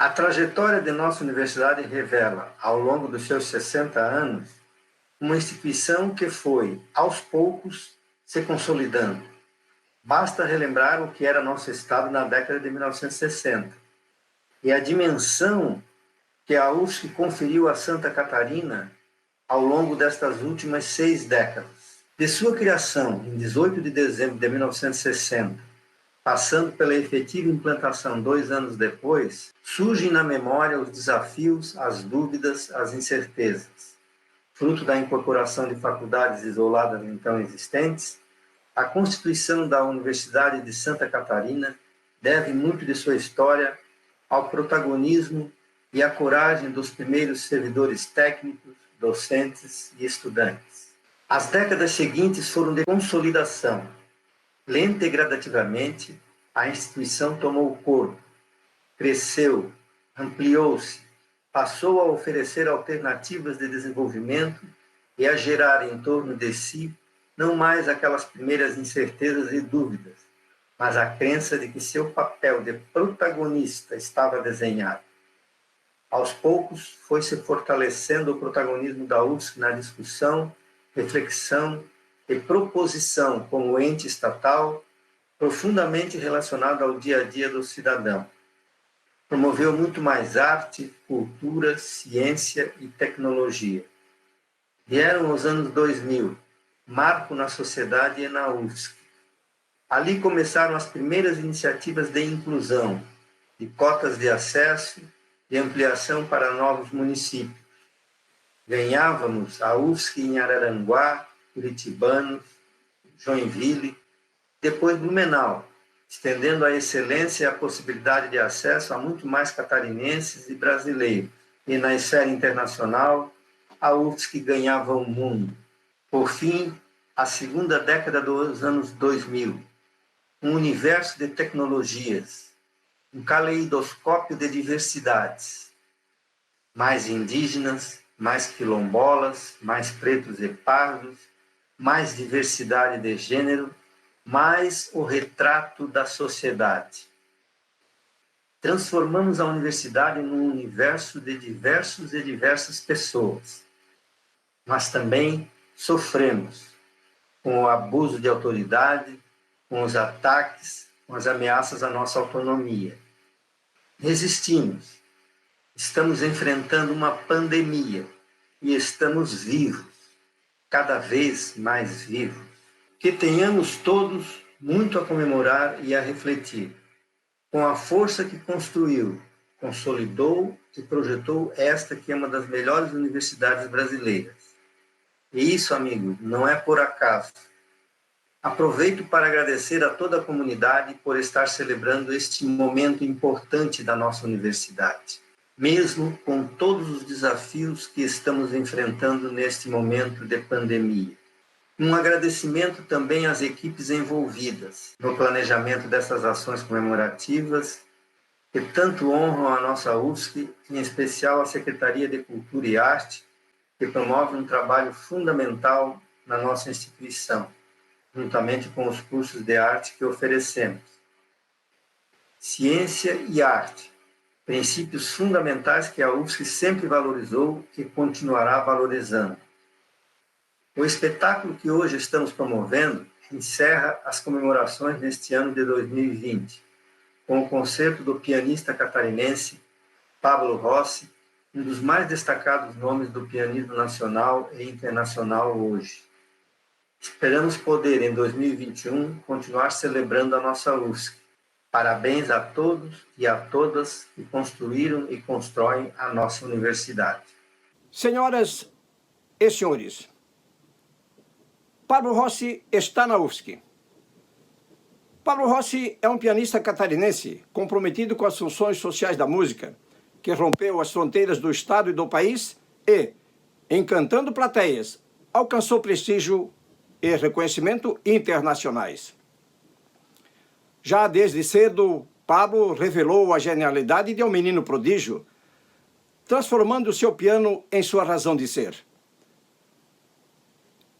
A trajetória de nossa universidade revela, ao longo dos seus 60 anos, uma instituição que foi, aos poucos, se consolidando. Basta relembrar o que era nosso estado na década de 1960 e a dimensão que a UFSC conferiu a Santa Catarina ao longo destas últimas 6 décadas. De sua criação, em 18 de dezembro de 1960, passando pela efetiva implantação 2 anos depois, surgem na memória os desafios, as dúvidas, as incertezas. Fruto da incorporação de faculdades isoladas então existentes, a constituição da Universidade de Santa Catarina deve muito de sua história ao protagonismo e à coragem dos primeiros servidores técnicos, docentes e estudantes. As décadas seguintes foram de consolidação. Lenta e gradativamente, a instituição tomou corpo, cresceu, ampliou-se, passou a oferecer alternativas de desenvolvimento e a gerar em torno de si não mais aquelas primeiras incertezas e dúvidas, mas a crença de que seu papel de protagonista estava desenhado. Aos poucos, foi se fortalecendo o protagonismo da UFSC na discussão, reflexão e proposição como ente estatal profundamente relacionado ao dia a dia do cidadão. Promoveu muito mais arte, cultura, ciência e tecnologia. Vieram os anos 2000, marco na sociedade e na UFSC. Ali começaram as primeiras iniciativas de inclusão, de cotas de acesso, de ampliação para novos municípios. Ganhávamos a UFSC em Araranguá, Curitibanos, Joinville, depois Blumenau, estendendo a excelência e a possibilidade de acesso a muito mais catarinenses e brasileiros. E na esfera internacional, a UFSC ganhava o mundo. Por fim, a segunda década dos anos 2000, um universo de tecnologias, um caleidoscópio de diversidades, mais indígenas, mais quilombolas, mais pretos e pardos, mais diversidade de gênero, mais o retrato da sociedade. Transformamos a universidade num universo de diversos e diversas pessoas, mas também sofremos com o abuso de autoridade, com os ataques, com as ameaças à nossa autonomia. Resistimos. Estamos enfrentando uma pandemia e estamos vivos, cada vez mais vivos. Que tenhamos todos muito a comemorar e a refletir, com a força que construiu, consolidou e projetou esta que é uma das melhores universidades brasileiras. E isso, amigo, não é por acaso. Aproveito para agradecer a toda a comunidade por estar celebrando este momento importante da nossa universidade, mesmo com todos os desafios que estamos enfrentando neste momento de pandemia. Um agradecimento também às equipes envolvidas no planejamento dessas ações comemorativas, que tanto honram a nossa UFSC, em especial a Secretaria de Cultura e Arte, que promove um trabalho fundamental na nossa instituição, juntamente com os cursos de arte que oferecemos. Ciência e arte, princípios fundamentais que a UFSC sempre valorizou e continuará valorizando. O espetáculo que hoje estamos promovendo encerra as comemorações neste ano de 2020, com o concerto do pianista catarinense Pablo Rossi, um dos mais destacados nomes do pianismo nacional e internacional hoje. Esperamos poder, em 2021, continuar celebrando a nossa UFSC. Parabéns a todos e a todas que construíram e constroem a nossa universidade. Senhoras e senhores, Pablo Rossi está na UFSC. Pablo Rossi é um pianista catarinense comprometido com as funções sociais da música, que rompeu as fronteiras do estado e do país e, encantando plateias, alcançou prestígio e reconhecimento internacionais. Já desde cedo, Pablo revelou a genialidade de um menino prodígio, transformando o seu piano em sua razão de ser.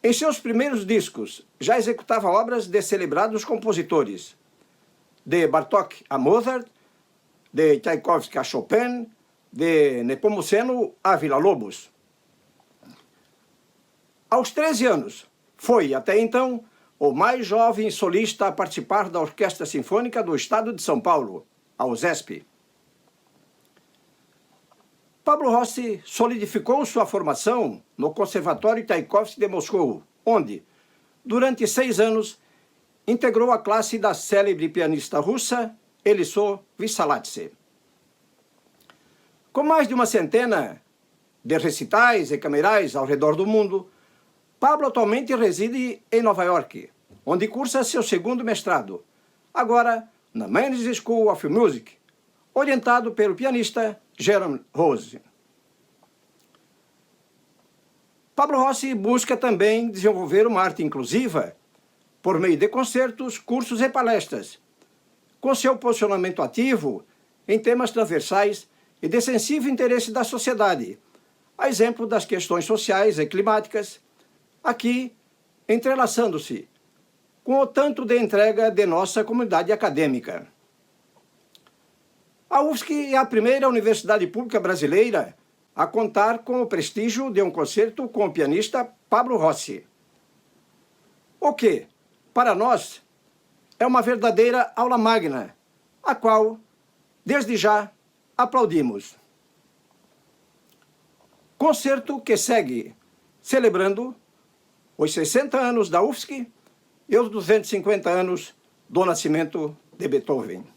Em seus primeiros discos, já executava obras de celebrados compositores, de Bartók a Mozart, de Tchaikovsky a Chopin, de Nepomuceno a Villa-Lobos. Aos 13 anos, foi, até então, o mais jovem solista a participar da Orquestra Sinfônica do Estado de São Paulo, a USESP. Pablo Rossi solidificou sua formação no Conservatório Tchaikovsky de Moscou, onde, durante 6 anos, integrou a classe da célebre pianista russa Elisô Wissaladze. Com mais de uma centena de recitais e camerais ao redor do mundo, Pablo atualmente reside em Nova York, onde cursa seu segundo mestrado, agora na Mannes School of Music, orientado pelo pianista Jerome Rose. Pablo Rossi busca também desenvolver uma arte inclusiva por meio de concertos, cursos e palestras, com seu posicionamento ativo em temas transversais e de sensível interesse da sociedade, a exemplo das questões sociais e climáticas, aqui entrelaçando-se com o tanto de entrega de nossa comunidade acadêmica. A UFSC é a primeira universidade pública brasileira a contar com o prestígio de um concerto com o pianista Pablo Rossi. O que, para nós, é uma verdadeira aula magna, a qual, desde já, aplaudimos. Concerto que segue celebrando os 60 anos da UFSC e os 250 anos do nascimento de Beethoven.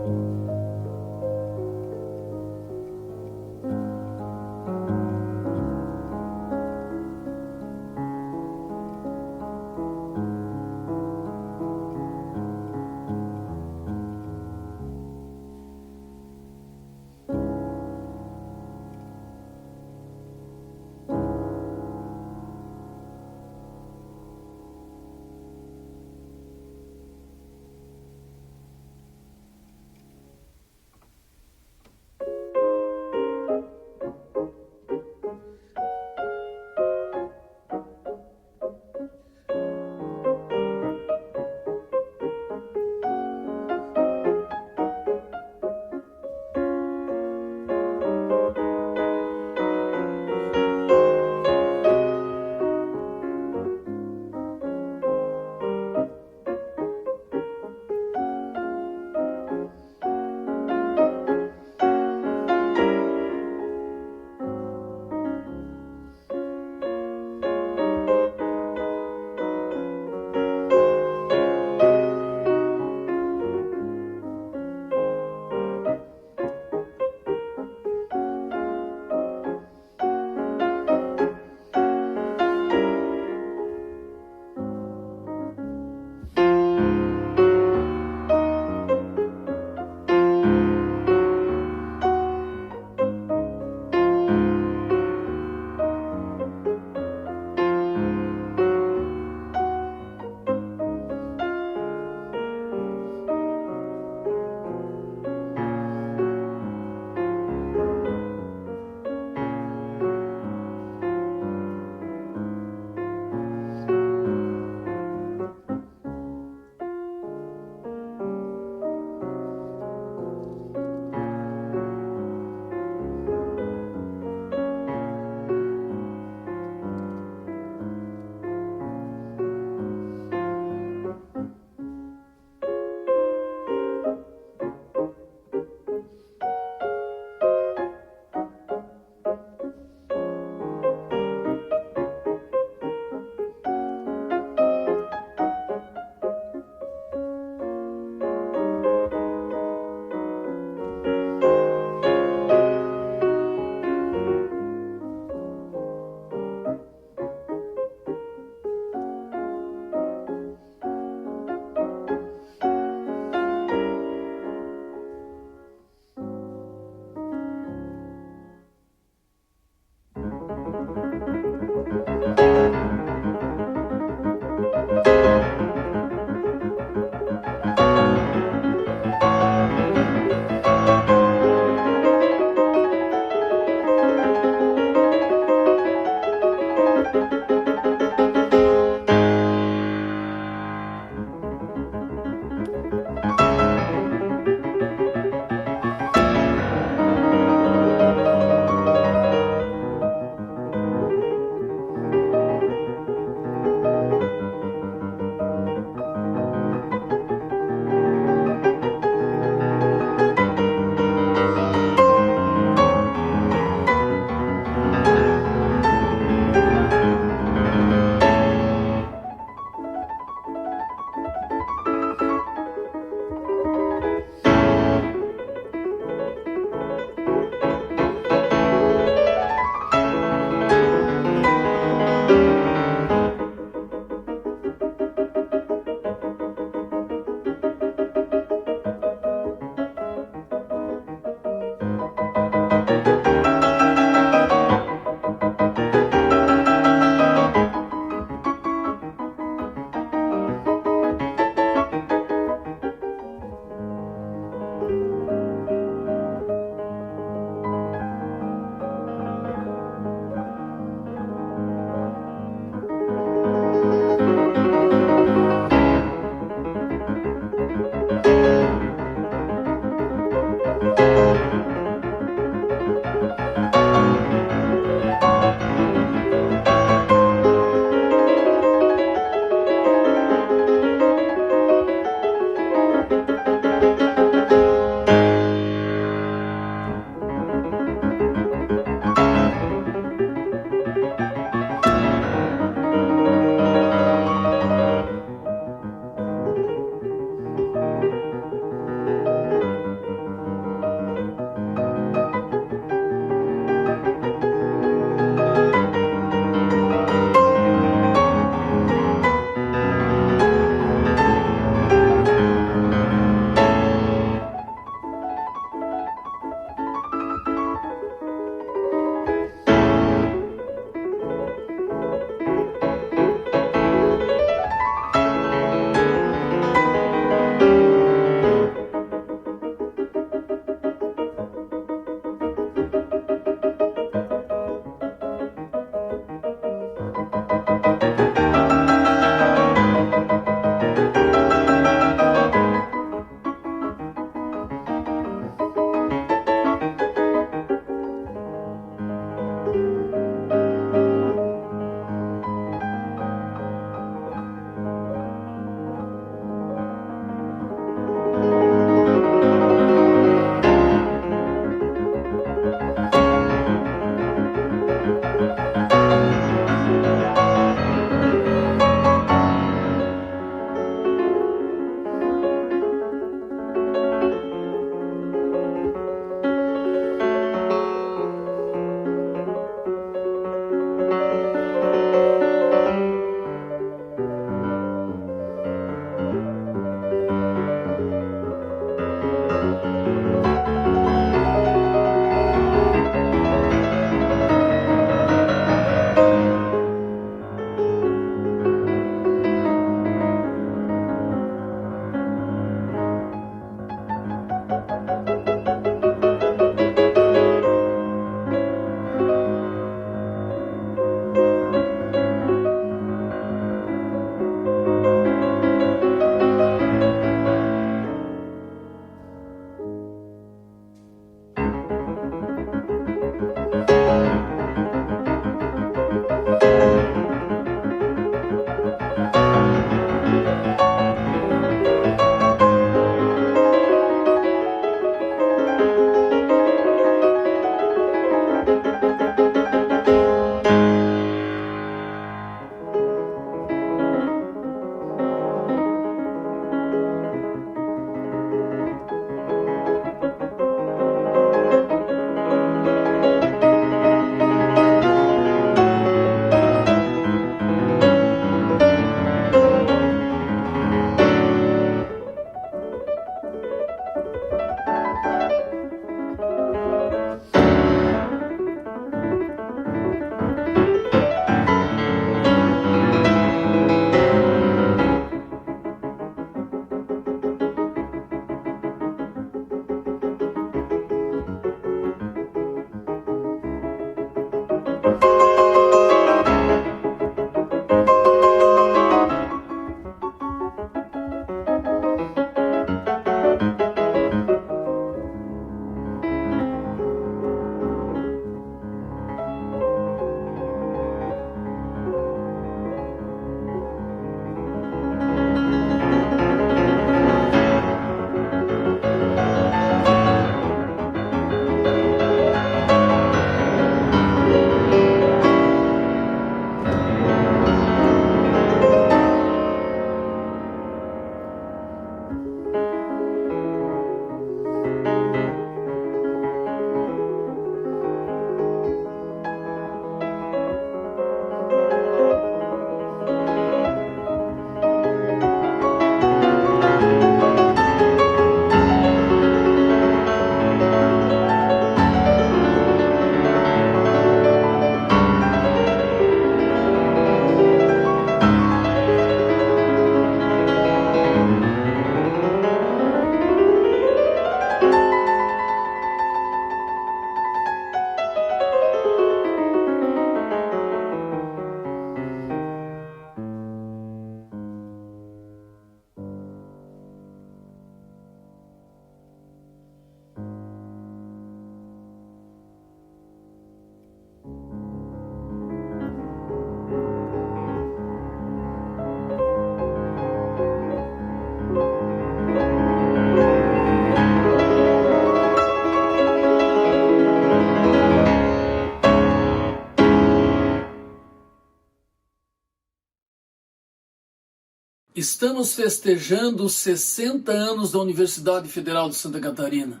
Estamos festejando os 60 anos da Universidade Federal de Santa Catarina,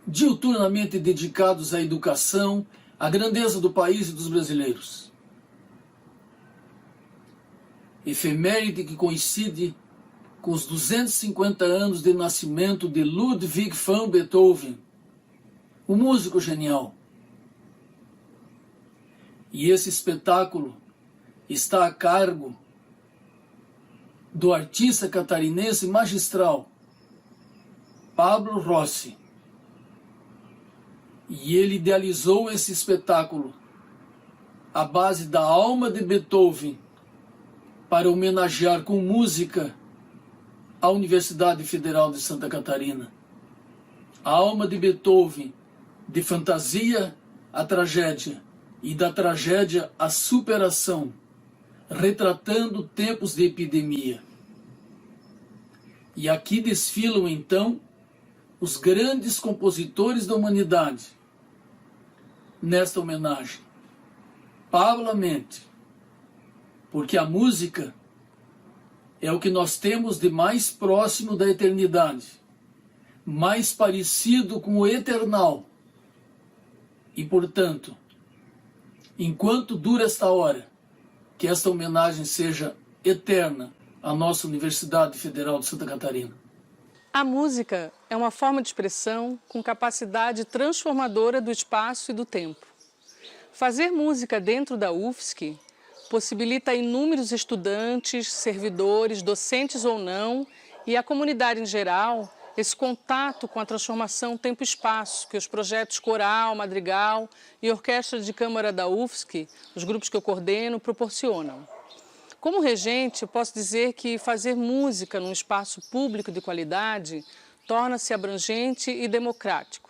diuturnamente dedicados à educação, à grandeza do país e dos brasileiros. Efeméride que coincide com os 250 anos de nascimento de Ludwig van Beethoven, o músico genial. E esse espetáculo está a cargo do artista catarinense magistral, Pablo Rossi. E ele idealizou esse espetáculo à base da alma de Beethoven para homenagear com música a Universidade Federal de Santa Catarina. A alma de Beethoven, de fantasia à tragédia e da tragédia à superação, retratando tempos de epidemia. E aqui desfilam então os grandes compositores da humanidade nesta homenagem, paulamente, porque a música é o que nós temos de mais próximo da eternidade, mais parecido com o eternal. E, portanto, enquanto dura esta hora, que esta homenagem seja eterna à nossa Universidade Federal de Santa Catarina. A música é uma forma de expressão com capacidade transformadora do espaço e do tempo. Fazer música dentro da UFSC possibilita a inúmeros estudantes, servidores, docentes ou não, e a comunidade em geral, esse contato com a transformação tempo-espaço que os projetos coral, madrigal e orquestra de câmara da UFSC, os grupos que eu coordeno, proporcionam. Como regente, eu posso dizer que fazer música num espaço público de qualidade torna-se abrangente e democrático.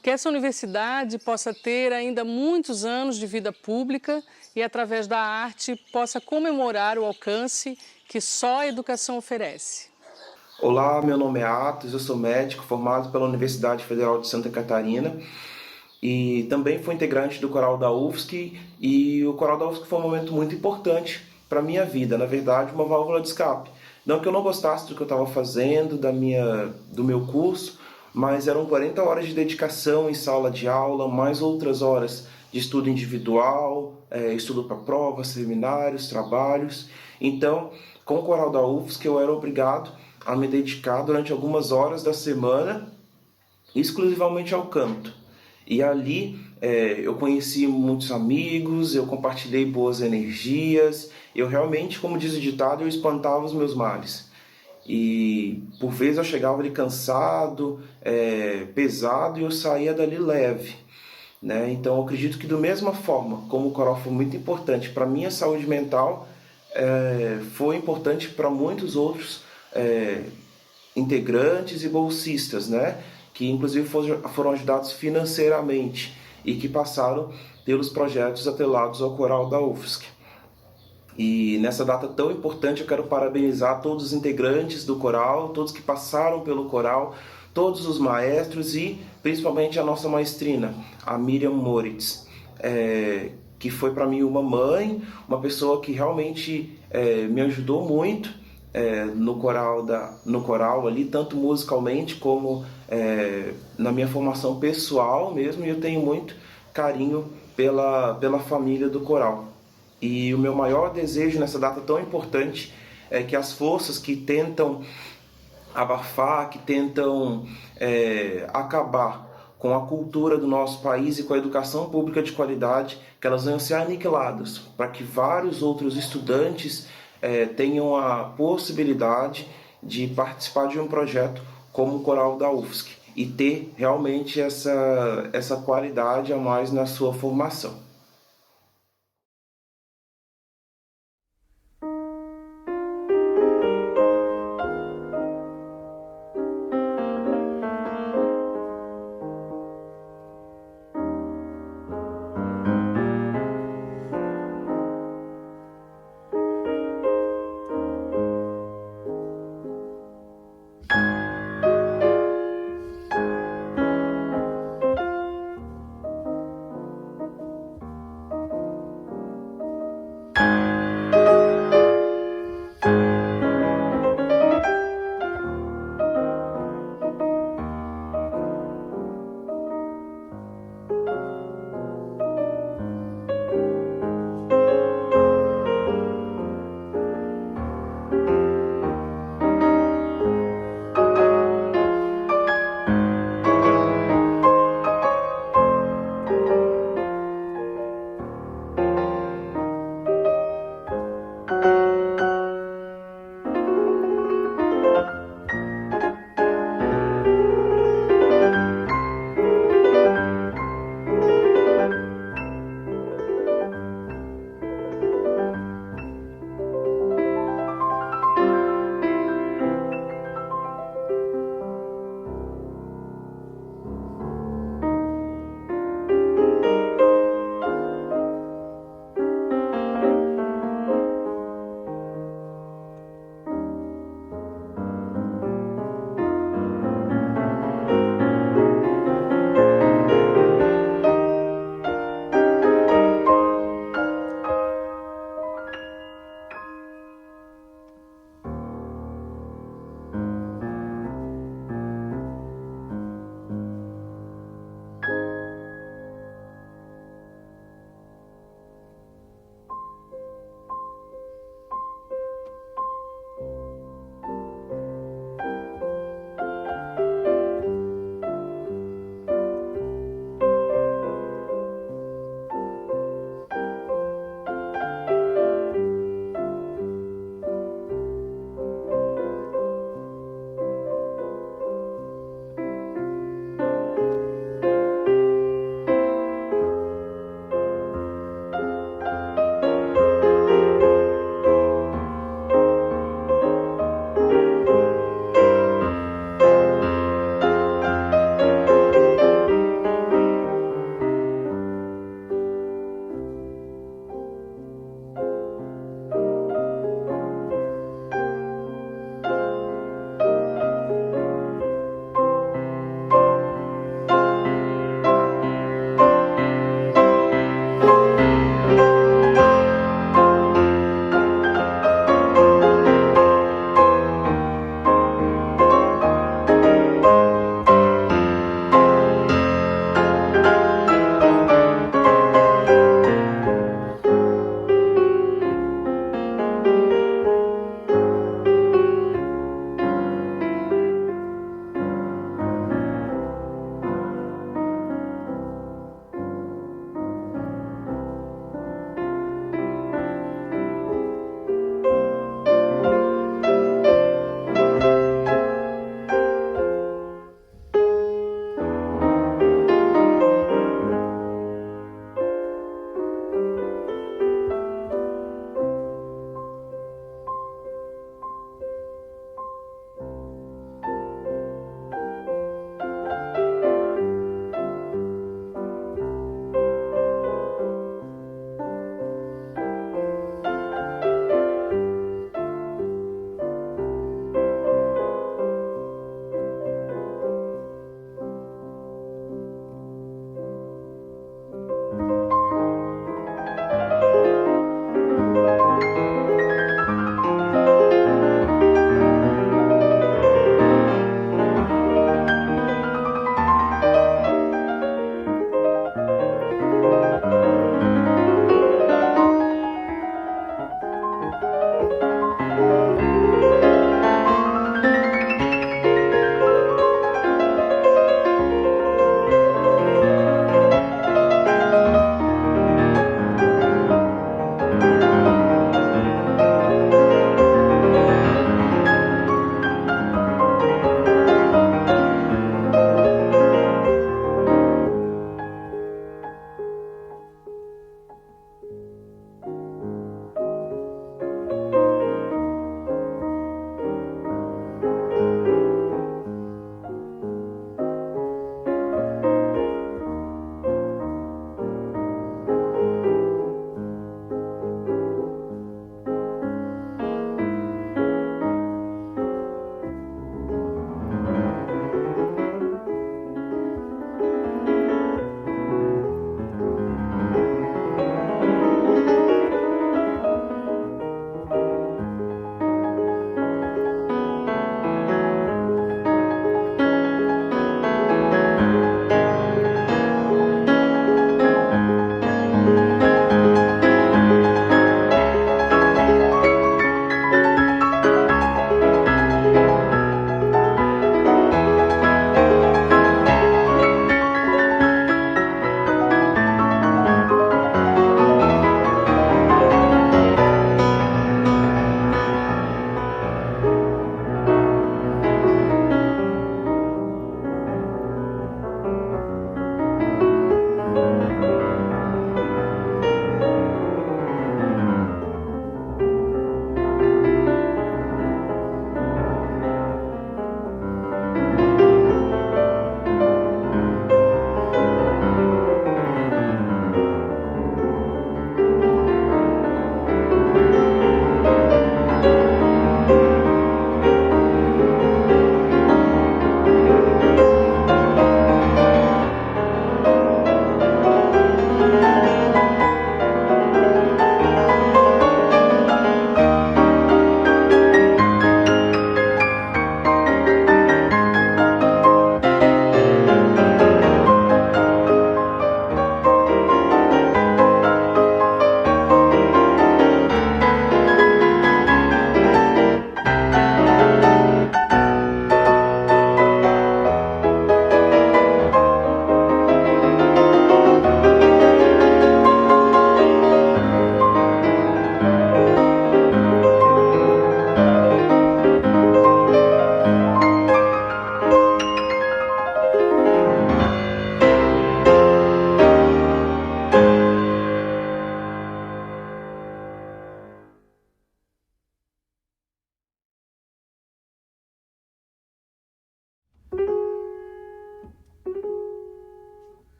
Que essa universidade possa ter ainda muitos anos de vida pública e, através da arte, possa comemorar o alcance que só a educação oferece. Olá, meu nome é Atos, eu sou médico formado pela Universidade Federal de Santa Catarina e também fui integrante do coral da UFSC, e o coral da UFSC foi um momento muito importante para a minha vida, na verdade, uma válvula de escape. Não que eu não gostasse do que eu estava fazendo, do meu curso, mas eram 40 horas de dedicação em sala de aula, mais outras horas de estudo individual, estudo para provas, seminários, trabalhos. Então, com o coral da UFSC, eu era obrigado a me dedicar durante algumas horas da semana exclusivamente ao canto. E ali eu conheci muitos amigos, eu compartilhei boas energias, eu realmente, como diz o ditado, eu espantava os meus males. E por vezes eu chegava ali cansado, pesado, e eu saía dali leve, né? Então eu acredito que da mesma forma como o coral foi muito importante para a minha saúde mental, foi importante para muitos outros integrantes e bolsistas, né? Que inclusive foram ajudados financeiramente e que passaram pelos projetos atrelados ao coral da UFSC. E nessa data tão importante eu quero parabenizar todos os integrantes do coral, todos que passaram pelo coral, todos os maestros e principalmente a nossa maestrina, a Miriam Moritz, que foi para mim uma mãe, uma pessoa que realmente me ajudou muito no coral ali, tanto musicalmente como na minha formação pessoal mesmo, e eu tenho muito carinho pela família do coral. E o meu maior desejo nessa data tão importante é que as forças que tentam abafar, que tentam acabar com a cultura do nosso país e com a educação pública de qualidade, que elas venham ser aniquiladas, para que vários outros estudantes tenham a possibilidade de participar de um projeto como o coral da UFSC e ter realmente essa qualidade a mais na sua formação.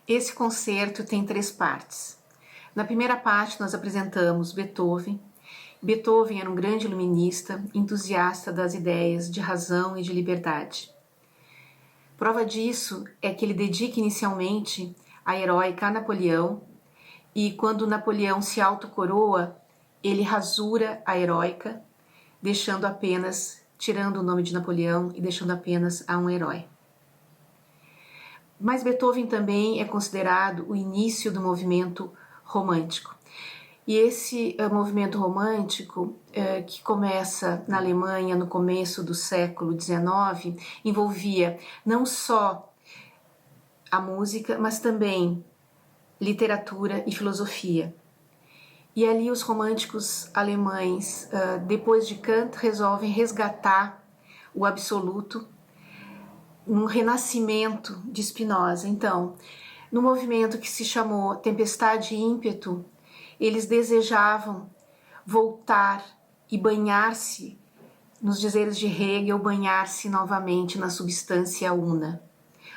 esse concerto tem 3 partes. Na primeira parte, nós apresentamos Beethoven. Beethoven era um grande iluminista, entusiasta das ideias de razão e de liberdade. Prova disso é que ele dedica inicialmente a heróica a Napoleão, e quando Napoleão se autocoroa, ele rasura a heróica, tirando o nome de Napoleão e deixando apenas a um herói. Mas Beethoven também é considerado o início do movimento romântico. E esse movimento romântico, que começa na Alemanha no começo do século XIX, envolvia não só a música, mas também literatura e filosofia. E ali os românticos alemães, depois de Kant, resolvem resgatar o absoluto num renascimento de Spinoza. Então, no movimento que se chamou Tempestade e Ímpeto, eles desejavam voltar e banhar-se, nos dizeres de Hegel, banhar-se novamente na substância una,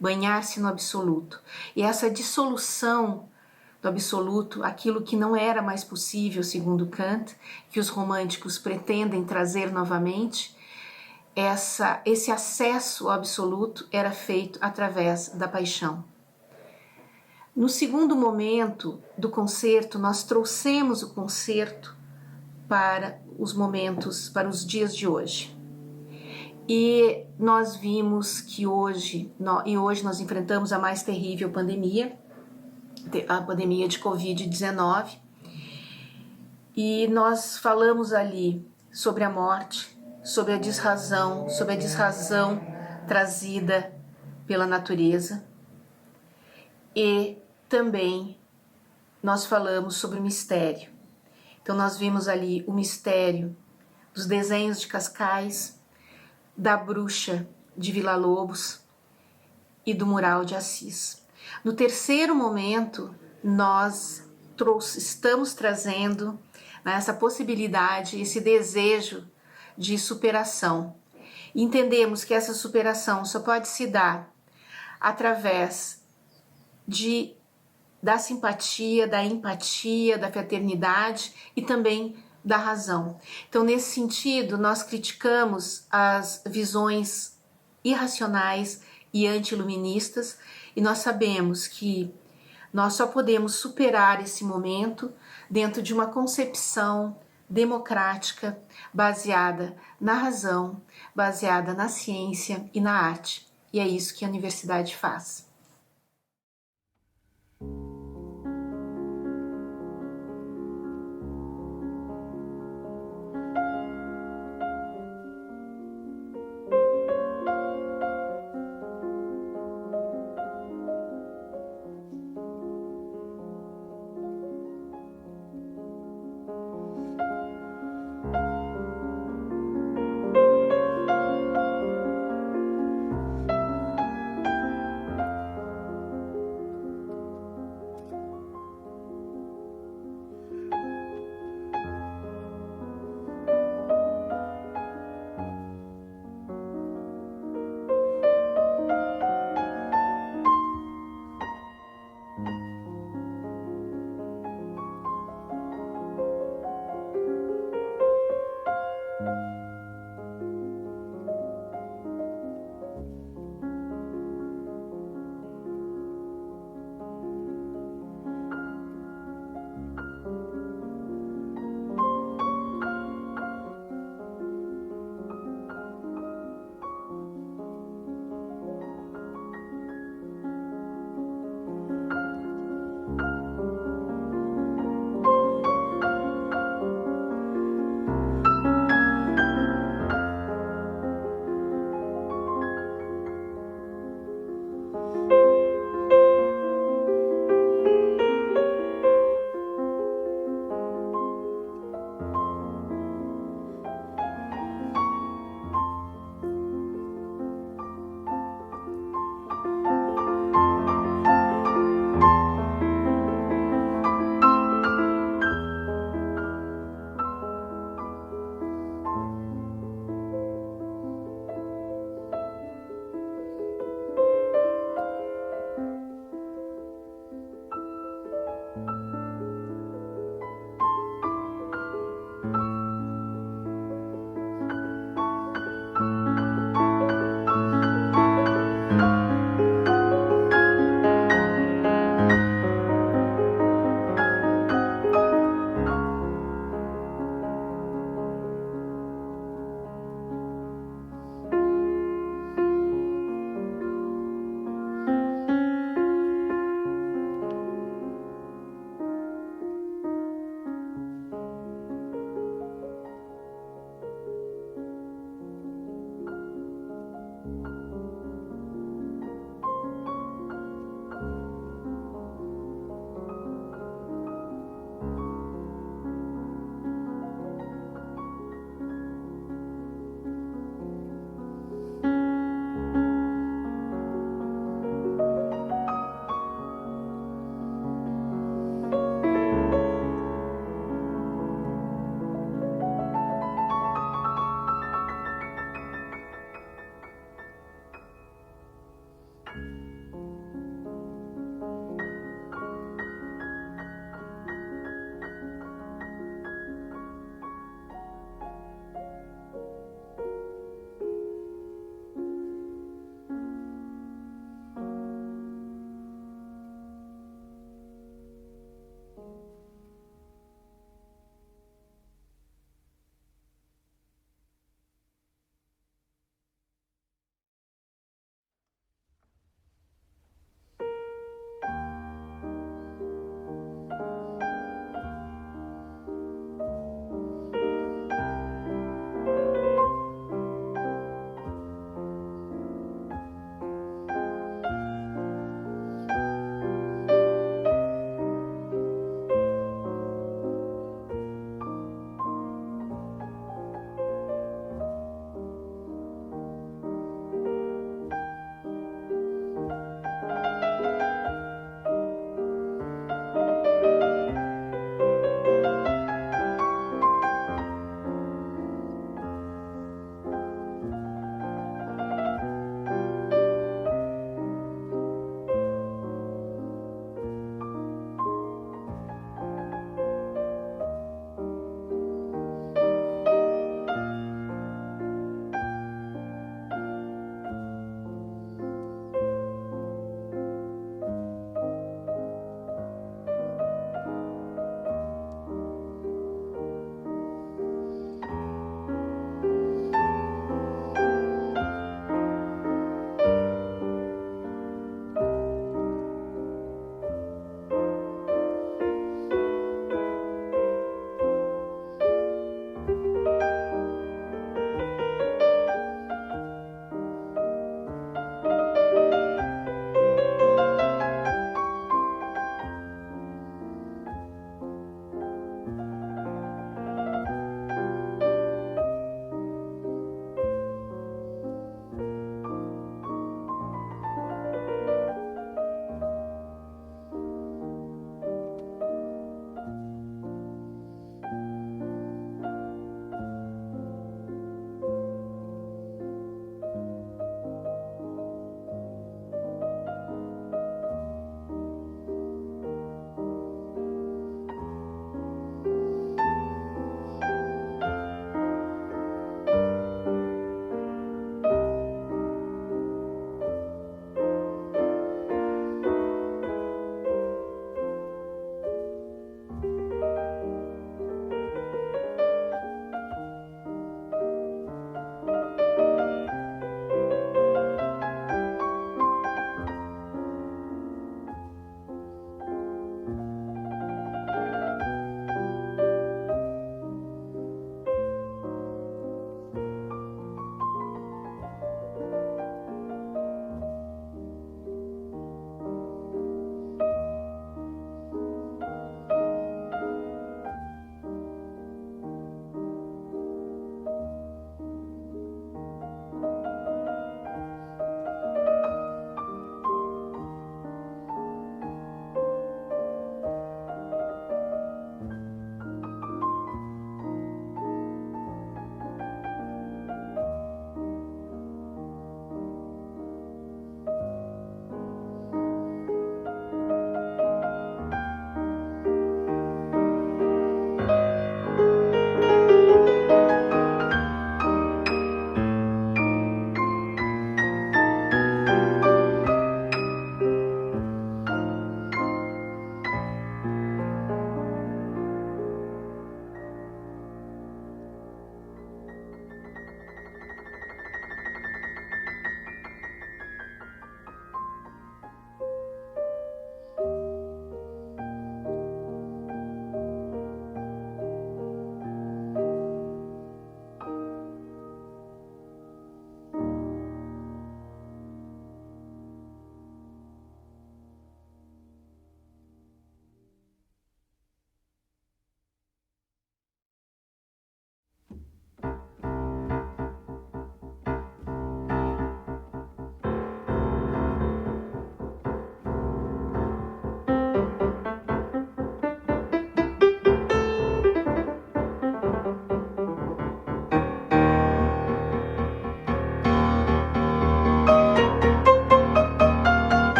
banhar-se no absoluto. E essa dissolução do absoluto, aquilo que não era mais possível, segundo Kant, que os românticos pretendem trazer novamente, esse acesso ao absoluto era feito através da paixão. No segundo momento do concerto, nós trouxemos o concerto para os dias de hoje. E nós vimos que hoje nós enfrentamos a mais terrível pandemia, a pandemia de Covid-19, e nós falamos ali sobre a morte, sobre a desrazão trazida pela natureza, e também nós falamos sobre o mistério. Então nós vimos ali o mistério dos desenhos de Cascais, da bruxa de Villa-Lobos e do mural de Assis. No terceiro momento, nós estamos trazendo essa possibilidade, esse desejo de superação. Entendemos que essa superação só pode se dar através da simpatia, da empatia, da fraternidade e também da razão. Então, nesse sentido, nós criticamos as visões irracionais e anti-iluministas, e nós sabemos que nós só podemos superar esse momento dentro de uma concepção democrática, baseada na razão, baseada na ciência e na arte. E é isso que a universidade faz.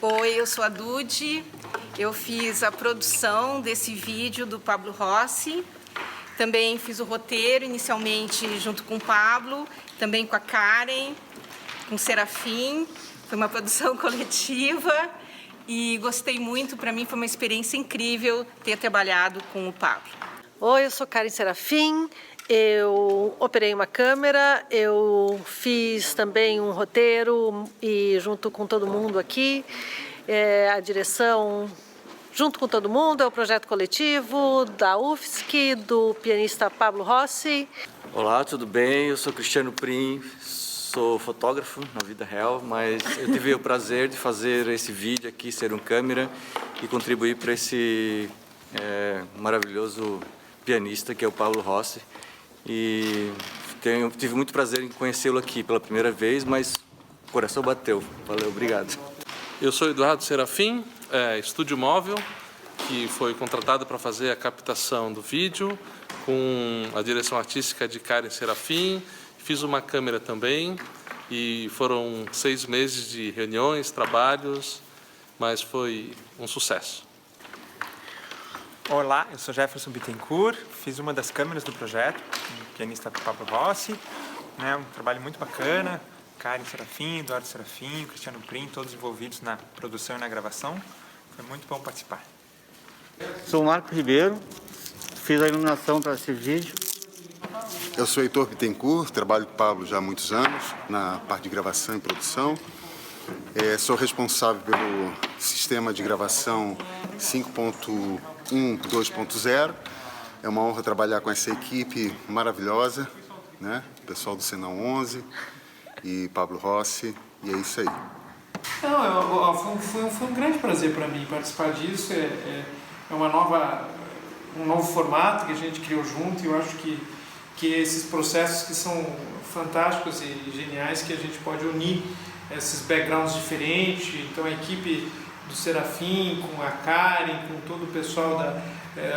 Oi, eu sou a Dude, eu fiz a produção desse vídeo do Pablo Rossi, também fiz o roteiro inicialmente junto com o Pablo, também com a Karen, com o Serafim, foi uma produção coletiva e gostei muito, para mim foi uma experiência incrível ter trabalhado com o Pablo. Oi, eu sou Karen Serafim, eu operei uma câmera, eu fiz também um roteiro e junto com todo mundo aqui, a direção junto com todo mundo, é o projeto coletivo da UFSC, do pianista Pablo Rossi. Olá, tudo bem? Eu sou Cristiano Prim, sou fotógrafo na vida real, mas eu tive o prazer de fazer esse vídeo aqui, ser um câmera e contribuir para esse maravilhoso pianista que é o Pablo Rossi. E tive muito prazer em conhecê-lo aqui pela primeira vez, mas o coração bateu. Valeu, obrigado. Eu sou Eduardo Serafim, estúdio móvel, que foi contratado para fazer a captação do vídeo, com a direção artística de Karen Serafim. Fiz uma câmera também e foram 6 meses de reuniões, trabalhos, mas foi um sucesso. Olá, eu sou Jefferson Bittencourt, fiz uma das câmeras do projeto, o pianista Pablo Rossi, um trabalho muito bacana, Karen Serafim, Eduardo Serafim, Cristiano Prim, todos envolvidos na produção e na gravação, foi muito bom participar. Sou o Marco Ribeiro, fiz a iluminação para esse vídeo. Eu sou Heitor Bittencourt, trabalho com o Pablo já há muitos anos, na parte de gravação e produção. Sou responsável pelo sistema de gravação 5.1 2.0. É uma honra trabalhar com essa equipe maravilhosa, né? Pessoal do Senão 11 e Pablo Rossi, e é isso aí. Foi um grande prazer para mim participar disso. É um novo formato que a gente criou junto, e eu acho que esses processos que são fantásticos e geniais, que a gente pode unir esses backgrounds diferentes. Então a equipe do Serafim, com a Karen, com todo o pessoal da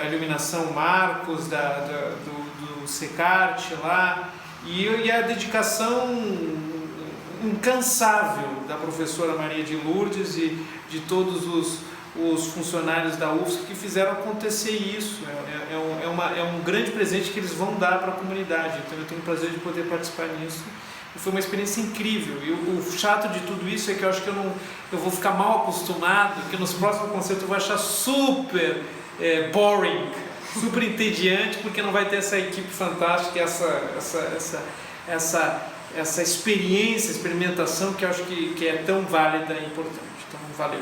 iluminação Marcos, do Secarte lá, e a dedicação incansável da professora Maria de Lourdes e de todos os funcionários da UFSC que fizeram acontecer isso. É um grande presente que eles vão dar para a comunidade, então eu tenho o prazer de poder participar nisso. E foi uma experiência incrível. E o chato de tudo isso é que eu acho que eu vou ficar mal acostumado, que nos próximos concertos eu vou achar super boring, super entediante, porque não vai ter essa equipe fantástica, essa experiência, experimentação que eu acho que é tão válida e importante. Então, valeu.